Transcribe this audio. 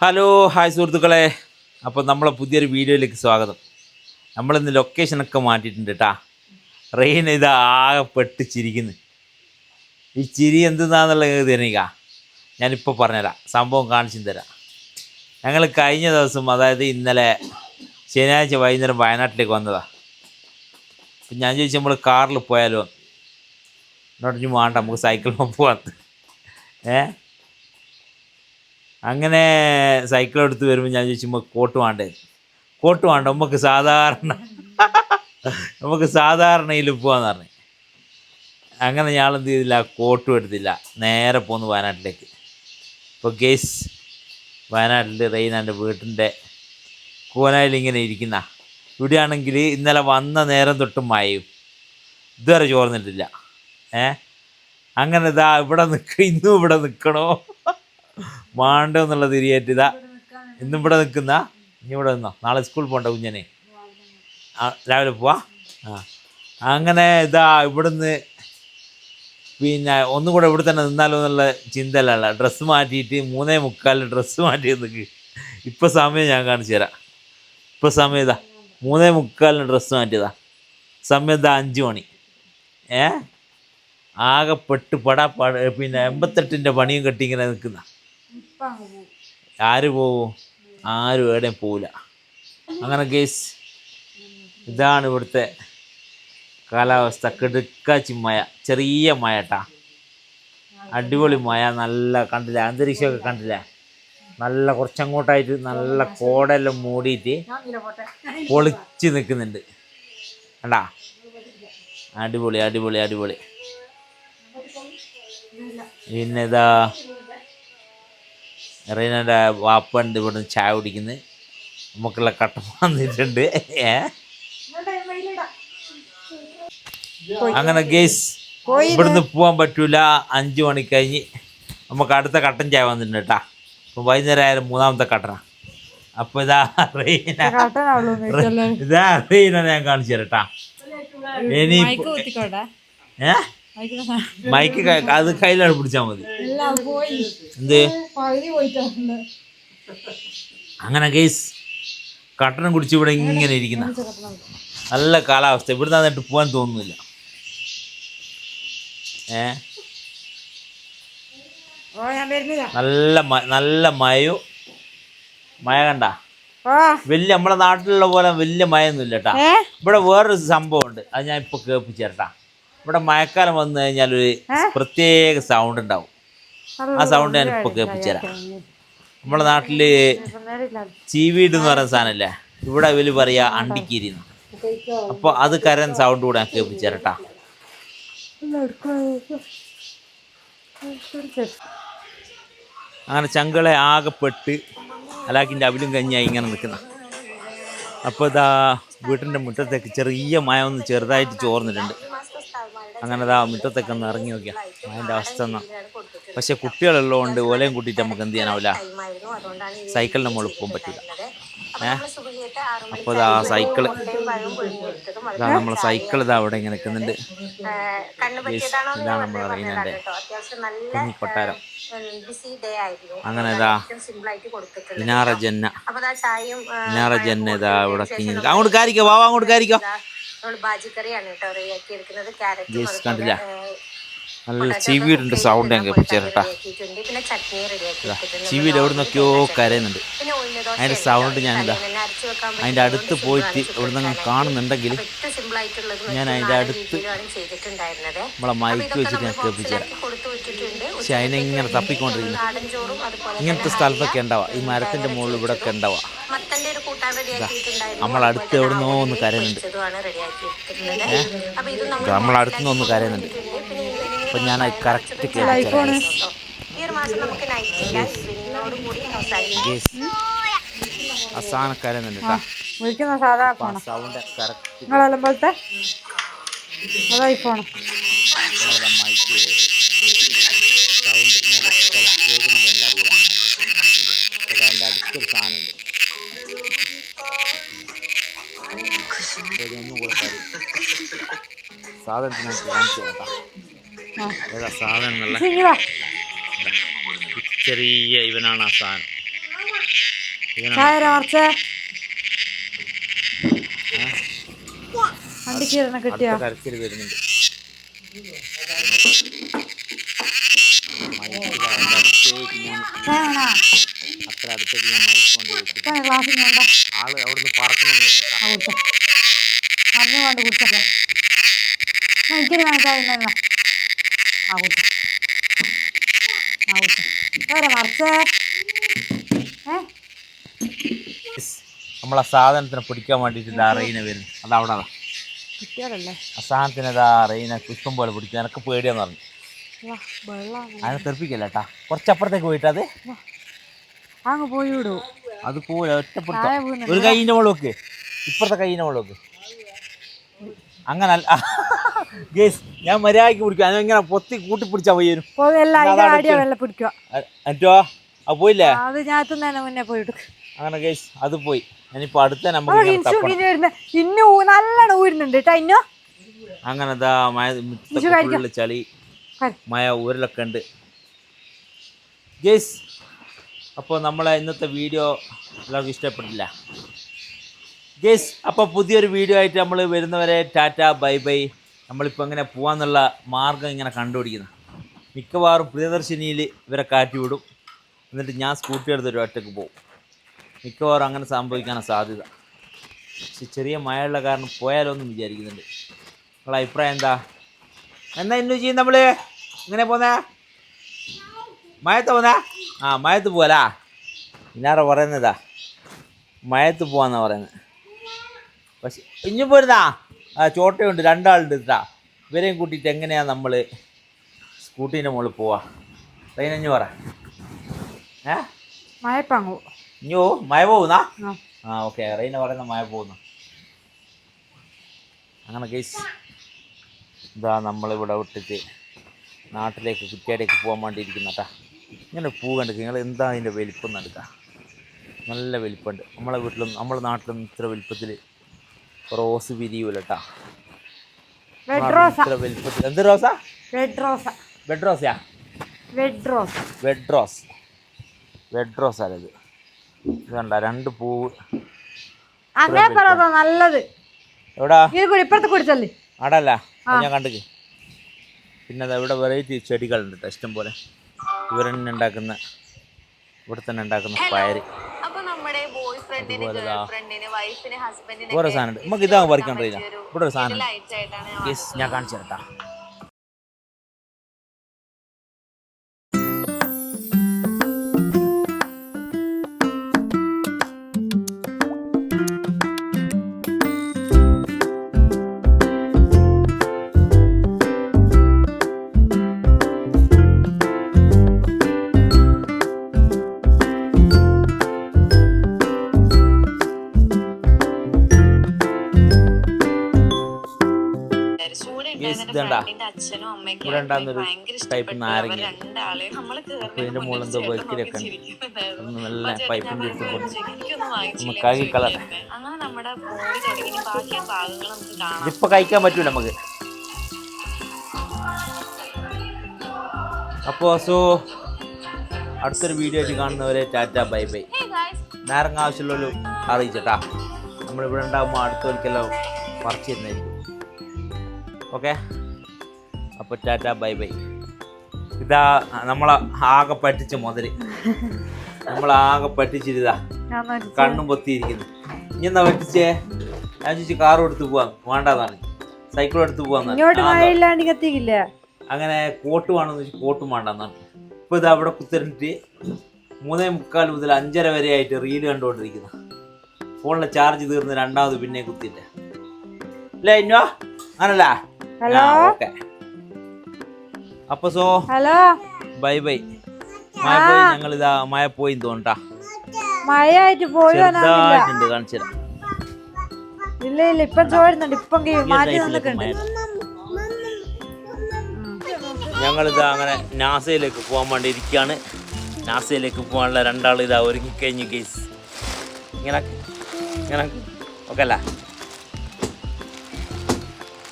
Hello hi സുഹൃത്തുക്കളെ. അപ്പോൾ നമ്മളെ പുതിയൊരു വീഡിയോയിലേക്ക് സ്വാഗതം. നമ്മളിന്ന് ലൊക്കേഷനൊക്കെ മാറ്റിയിട്ടുണ്ട് കേട്ടാ. റെയിൻ ഇത് ആകെ പെട്ട് ചിരിക്കുന്നു. ഈ ചിരി എന്തെന്നാന്നുള്ളത് തന്നെയാ ഞാനിപ്പോൾ പറഞ്ഞുതരാം, സംഭവം കാണിച്ചു തരാം. ഞങ്ങൾ കഴിഞ്ഞ ദിവസം, അതായത് ഇന്നലെ ശനിയാഴ്ച വൈകുന്നേരം വയനാട്ടിലേക്ക് വന്നതാണ്. അപ്പം ഞാൻ ചോദിച്ചു നമ്മൾ കാറിൽ പോയാലോ, എന്നോട് വേണ്ട നമുക്ക് സൈക്കിളിൽ പോകാം. അങ്ങനെ സൈക്കിൾ എടുത്ത് വരുമ്പോൾ ഞാൻ ചോദിച്ചു നമുക്ക് കോട്ട് വേണ്ടേ. കോട്ട് വേണ്ട, നമുക്ക് സാധാരണയിൽ പോകാമെന്ന് പറഞ്ഞു. അങ്ങനെ ഞാളെന്ത് ചെയ്തില്ല, കോട്ടും എടുത്തില്ല, നേരെ പോന്നു വയനാട്ടിലേക്ക്. ഇപ്പോൾ കേസ് വയനാട്ടിൽ റെയിനാൻ്റെ വീട്ടിൻ്റെ കൂനായിൽ ഇങ്ങനെ ഇരിക്കുന്ന ഇവിടെയാണെങ്കിൽ ഇന്നലെ വന്ന നേരം തൊട്ട് മഴയും ഇതുവരെ ചോർന്നിട്ടില്ല. അങ്ങനെ ഇതാ ഇവിടെ ഇന്നും ഇവിടെ നിൽക്കണോ മാണ്ടോ എന്നുള്ള തിരിയേറ്റ് ഇതാ ഇന്നും ഇവിടെ നിൽക്കുന്ന. ഇനി ഇവിടെ നിന്നോ, നാളെ സ്കൂളിൽ പോകണ്ട കുഞ്ഞനെ, രാവിലെ പോവാ. അങ്ങനെ ഇതാ ഇവിടുന്ന് പിന്നെ ഒന്നും കൂടെ ഇവിടെ തന്നെ നിന്നാലോ എന്നുള്ള ചിന്തയിലല്ല, ഡ്രസ്സ് മാറ്റിയിട്ട് 3:45 ഡ്രസ്സ് മാറ്റിയത് നിൽക്ക്. ഇപ്പോൾ സമയം ഞാൻ കാണിച്ചു തരാം. ഇപ്പോൾ സമയം ഇതാ 3:45 ഡ്രസ്സ് മാറ്റിയതാ. സമയം ഇതാ 5 മണി. ആകെ പെട്ട് പിന്നെ 88ൻ്റെ പണിയും കെട്ടി ഇങ്ങനെ നിൽക്കുന്ന. ആര് പോവും? ആരും എവിടെയും പോവില്ല. അങ്ങനെ കേസ് ഇതാണ് ഇവിടുത്തെ കാലാവസ്ഥ. കിടുക്കാച്ചി മഴ, ചെറിയ മഴ കേട്ടാ, അടിപൊളി മഴ. നല്ല കണ്ടില്ലേ, അന്തരീക്ഷമൊക്കെ കണ്ടില്ലേ, നല്ല കുറച്ചങ്ങോട്ടായിട്ട് നല്ല കോടെല്ലാം മൂടിയിട്ട് പൊളിച്ച് നിൽക്കുന്നുണ്ട് കണ്ടാ. അടിപൊളി അടിപൊളി അടിപൊളി. പിന്നെ ഇതാ റീനൻ്റെ വാപ്പണ്ട് ഇവിടുന്ന് ചായ കുടിക്കുന്നത്. നമുക്കുള്ള കട്ടൻ വന്നിട്ടുണ്ട്. അങ്ങനെ ഗേസ് ഇവിടുന്ന് പോകാൻ പറ്റൂല. 5 മണി കഴിഞ്ഞ് നമുക്ക് അടുത്ത കട്ടൻ ചായ വന്നിട്ടുണ്ട് കേട്ടാ. അപ്പം വൈകുന്നേരം ആയാലും 3ാമത്തെ കട്ടനാണ്. അപ്പോൾ ഇതാ റീന ഞാൻ കാണിച്ചു തരട്ടാ. ഇനി മൈക്ക് അത് കയ്യിലാണ് പിടിച്ചാൽ മതി. എന്ത് അങ്ങനെ ഗേസ് കട്ടനം കുടിച്ച് ഇവിടെ ഇങ്ങനെ ഇരിക്കുന്ന നല്ല കാലാവസ്ഥ. ഇവിടെ നിന്നിട്ട് പോകാൻ തോന്നുന്നില്ല. നല്ല മഴ കണ്ട വലിയ നമ്മളെ നാട്ടിലുള്ള പോലെ വലിയ മഴയൊന്നും ഇല്ല കേട്ടാ. ഇവിടെ വേറൊരു സംഭവം ഉണ്ട്, അത് ഞാൻ ഇപ്പൊ കേൾപ്പിച്ചു തരട്ടാ. ഇവിടെ മഴക്കാലം വന്നു കഴിഞ്ഞാൽ ഒരു പ്രത്യേക സൗണ്ട് ഉണ്ടാവും. ആ സൗണ്ട് ഞാൻ ഇപ്പൊ കേൾപ്പിച്ചു തരാം. നമ്മളെ നാട്ടില് ചീവീട് എന്ന് പറയുന്ന സാധനമല്ലേ, ഇവിടെ വലിയ പറയാ അണ്ടിക്കീരി. അപ്പോൾ അത് കരൻ സൗണ്ട് കൂടെ ഞാൻ കേൾപ്പിച്ചു തരട്ടാ. അങ്ങനെ ചങ്കളെ ആകെപ്പെട്ട് അലാക്കിൻ്റെ അവിലും കഞ്ഞായി ഇങ്ങനെ നിൽക്കുന്ന. അപ്പോൾ ഇതാ വീട്ടിൻ്റെ മുറ്റത്തേക്ക് ചെറിയ മഴ ഒന്ന് ചെറുതായിട്ട് ചോർന്നിട്ടുണ്ട്. അങ്ങനെ ഇതാ മുറ്റത്തേക്ക് ഒന്ന് ഇറങ്ങി നോക്കിയാൽ അതിൻ്റെ അവസ്ഥ എന്നാ. പക്ഷെ കുട്ടികളുള്ളതുകൊണ്ട് ഓലയും കൂട്ടിയിട്ട് നമുക്ക് എന്ത് ചെയ്യാനാവില്ല, സൈക്കിളിൻ്റെ മുകളിൽ പോകാൻ പറ്റില്ല. അപ്പോൾ ഇതാ സൈക്കിള് നമ്മളെ സൈക്കിൾ ഇതാ അവിടെ ഇങ്ങനെ നിൽക്കുന്നുണ്ട്. ഇതാണ് നമ്മൾ റീനൻ്റെ കുഞ്ഞി കൊട്ടാരം. അങ്ങനെ ഇതാ ഇനാറ ജന്ന ഇതാ ഇവിടെ അങ്ങോട്ട് കാരിക്കോ, വാവാ അങ്ങോട്ട് കാരിക്കോ. കണ്ടില്ല, നല്ല ചീവീടിൻ്റെ സൗണ്ട് ഞാൻ കേൾപ്പിച്ചേരട്ടാ. ചീവീട് എവിടെ നിന്നൊക്കെയോ കരയുന്നുണ്ട്. അതിൻ്റെ സൗണ്ട് ഞാനിതാ അതിൻ്റെ അടുത്ത് പോയിട്ട് എവിടെ നിന്ന് കാണുന്നുണ്ടെങ്കിൽ ഞാൻ അതിൻ്റെ അടുത്ത് നമ്മളെ മൈക്ക് വെച്ചിട്ട് ഞാൻ കേൾപ്പിച്ചുതരാം. പക്ഷെ അതിനെങ്ങനെ തപ്പിക്കൊണ്ടിരിക്കുന്നു. ഇങ്ങനത്തെ സ്ഥലത്തൊക്കെ ഉണ്ടാവുക, ഈ മരത്തിൻ്റെ മുകളിൽ ഇവിടെ ഒക്കെ ഉണ്ടാവുക. നമ്മളടുത്ത് എവിടുന്നോ ഒന്ന് കരയുന്നുണ്ട്, നമ്മളടുത്തുനിന്ന് ഒന്ന് കരയുന്നുണ്ട്. അപ്പം ഞാൻ അത് കറക്റ്റ് കേൾപ്പിച്ചു. ആ സാധനം കരയുന്നുണ്ട് കേട്ടോ. സൗണ്ട് കറക്റ്റ് പോലത്തെ ഐഫോൺ മൈക്ക് സൗണ്ട് കേൾക്കുന്നുണ്ട്. എല്ലാവരും അതിൻ്റെ അടുത്തൊരു സാധനമുണ്ട്, ഒന്നും കൂടെ കാര്യം സാധനത്തിനകത്ത് കാണിച്ചു കേട്ടോ. ഏതാ സാധനം എന്നുള്ള ചെറിയ ഇവനാണ് ആ സാധനം. കിട്ടിയോ? കരച്ചിൽ വരുന്നുണ്ട്. അത്ര അടുത്തേക്ക് ഞാൻ മയക്കൊണ്ട് ആള് അവിടുന്ന് പറക്കുന്നില്ല. നമ്മളെ സാധനത്തിനെ പിടിക്കാൻ വേണ്ടിയിട്ട് റെയിന വരുന്നു. അതവിടെ ആ സാധനത്തിന് റെയിന ഇഷ്ടം പോലെ പിടിക്കും. എനക്ക് പേടിയാന്ന് പറഞ്ഞു. അതിനെ തെറിപ്പിക്കല്ല കേട്ടാ. കുറച്ചപ്പുറത്തേക്ക് പോയിട്ട് അത് അങ്ങ് പോയി വിടൂ. അത് പോലെ ഒറ്റപ്പെടുത്ത ഒരു കൈയിൻ്റെ മുകളിൽ വെക്ക്, ഇപ്പുറത്തെ കൈയിൻ്റെ മുകളിൽ വെക്ക്. അങ്ങനെ ഗേസ് ഞാൻ മര്യാദയ്ക്ക് പിടിക്കും. അതിനെങ്ങനെ പൊത്തി കൂട്ടി പിടിച്ചാ പോയി എന്നിട്ടോ അത് പോയില്ലേ? അങ്ങനെ ഗേസ് അത് പോയി. ഇനിയിപ്പോ അടുത്ത നമുക്ക് അങ്ങനെ മഴ ചളി മഴ ഊരലൊക്കെ ഉണ്ട് ഗേസ്. അപ്പോൾ നമ്മളെ ഇന്നത്തെ വീഡിയോ എല്ലാവർക്കും ഇഷ്ടപ്പെട്ടില്ല ഗേസ്. അപ്പോൾ പുതിയൊരു വീഡിയോ ആയിട്ട് നമ്മൾ വരുന്നവരെ ടാറ്റ ബൈ ബൈ. നമ്മളിപ്പോൾ എങ്ങനെ പോകാമെന്നുള്ള മാർഗ്ഗം ഇങ്ങനെ കണ്ടുപിടിക്കുന്നു. മിക്കവാറും പ്രിയദർശിനിയിൽ ഇവരെ കാറ്റി വിടും, എന്നിട്ട് ഞാൻ സ്കൂട്ടി എടുത്തൊരു ഒറ്റയ്ക്ക് പോകും. മിക്കവാറും അങ്ങനെ സംഭവിക്കാനാണ് സാധ്യത. പക്ഷെ ചെറിയ മഴയുള്ള കാരണം പോയാലോ എന്നും വിചാരിക്കുന്നുണ്ട്. നിങ്ങളുടെ അഭിപ്രായം എന്താ? എന്നാ ഇന്നു ചെയ്യും നമ്മൾ ഇങ്ങനെ പോന്നേ? മഴത്ത് പോന്നേ? ആ മഴത്ത് പോലാ. ഇന്നാറ പറയുന്നതാ മഴത്ത് പോവാന്നാ പറയുന്നത്. പക്ഷെ ഇഞ്ഞു പോരുന്നാ ചോട്ടയുണ്ട്, രണ്ടാളുണ്ട് ഇതാ. ഇവരെയും കൂട്ടിയിട്ട് എങ്ങനെയാണ് നമ്മൾ സ്കൂട്ടീൻ്റെ മുകളിൽ പോവാ? റെയിനഞ്ഞു പറ. ഇഞ്ഞോ മഴ പോകുന്നാ? ആ ഓക്കെ. റെയിന പറയുന്ന മഴ പോകുന്നു. അങ്ങനെ കേസ് ഇതാ നമ്മളിവിടെ വിട്ടിട്ട് നാട്ടിലേക്ക് കുറ്റിയാടിലേക്ക് പോകാൻ വേണ്ടിയിരിക്കുന്ന കേട്ടാ. ഇങ്ങനെ പൂ കണ്ടു നിങ്ങൾ എന്താ അതിൻ്റെ വലിപ്പം നടക്കുക? നല്ല വലിപ്പമുണ്ട്. നമ്മളെ വീട്ടിലും നമ്മളെ നാട്ടിലൊന്നും ഇത്ര വലിപ്പത്തിൽ റോസ് വിരിയൂല കേട്ടാ. ഇത്ര വലിപ്പത്തിൽ എന്ത് റോസാ? ബെഡ് റോസാ? റെഡ് റോസ് അല്ല ഇത്. ഇത് കണ്ട രണ്ട് പൂവ് നല്ലത്. എവിടാ? ആടല്ല ഞാൻ കണ്ടിക്ക്. പിന്നെ അത് ഇവിടെ വെറൈറ്റി ചെടികളുണ്ട് കേട്ടോ ഇഷ്ടം പോലെ. ഇവിടെ തന്നെ ഉണ്ടാക്കുന്ന പയറ് ഓരോ സാധനം ഉണ്ട്. നമുക്ക് ഇതാ പറിക്കാൻ കഴിയില്ല. ഇവിടെ ഒരു സാധനം ഞാൻ കാണിച്ചു തരട്ടാ. അച്ഛനും അമ്മയ്ക്കും ഇവിടെ ഉണ്ടാകുന്നൊരു ടൈപ്പ് നാരങ്ങ. ഇതിൻ്റെ മുകളിൽ എന്തോ വെക്കിലൊക്കെ നല്ല പൈപ്പിൻ്റെ എടുത്ത് ഒന്ന് കഴുകി കളർ. ഇതിപ്പോൾ കഴിക്കാൻ പറ്റൂല നമുക്ക്. അപ്പോൾ അടുത്തൊരു വീഡിയോ ആയിട്ട് കാണുന്നവരെ ടാറ്റ ബൈ ബൈ. നാരങ്ങ ആവശ്യമുള്ളൊരു അറിയിച്ചേട്ടാ. നമ്മളിവിടെ ഉണ്ടാകുമ്പോൾ അടുത്തൊരിക്കലോ പറിച്ചു തരുന്നതായിരിക്കും. ഓക്കെ. അപ്പോൾ ടാറ്റ ബൈ ബൈ. ഇതാ നമ്മളെ ആകെ പറ്റിച്ച മുതല്. നമ്മളാകെ പറ്റിച്ചിരുതാ കണ്ണും പൊത്തിയിരിക്കുന്നു. ഇനി എന്നാ പറ്റിച്ചേ? ഞാൻ ചോദിച്ചു കാറും എടുത്ത് പോവാൻ വേണ്ടാന്നാണ്, സൈക്കിളും എടുത്ത് പോവാന്ന്. അങ്ങനെ കോട്ട് വേണമെന്ന് വെച്ചാൽ കോട്ടും വേണ്ടെന്നാണ്. ഇപ്പോൾ ഇത് അവിടെ കുത്തിരിട്ട് 3:45 മുതൽ 5:30 വരെ ആയിട്ട് റീല് കണ്ടുകൊണ്ടിരിക്കുന്നു. ഫോണിലെ ചാർജ് തീർന്ന് രണ്ടാമത് പിന്നെ കുത്തിയില്ല അല്ലേ ഇന്നോ? അങ്ങനല്ല. ഓക്കെ. അപ്പൊ ബൈ ബൈ. മഴ പോയി. ഞങ്ങളിതാ മഴ പോയി തോന്നട്ടാ. മഴയായിട്ട് ചെറുതായിട്ടുണ്ട്, കാണിച്ചു തരാം. ഇല്ല ഇപ്പൊ ചോരുന്നുണ്ട്. ഇപ്പം ഞങ്ങളിതാ അങ്ങനെ നാസയിലേക്ക് പോകാൻ വേണ്ടി ഇരിക്കുകയാണ്. നാസയിലേക്ക് പോകാനുള്ള രണ്ടാൾ ഇതാ ഒരുങ്ങിക്കഴിഞ്ഞ് കേസ്. ഇങ്ങനെ ഓക്കെ അല്ല?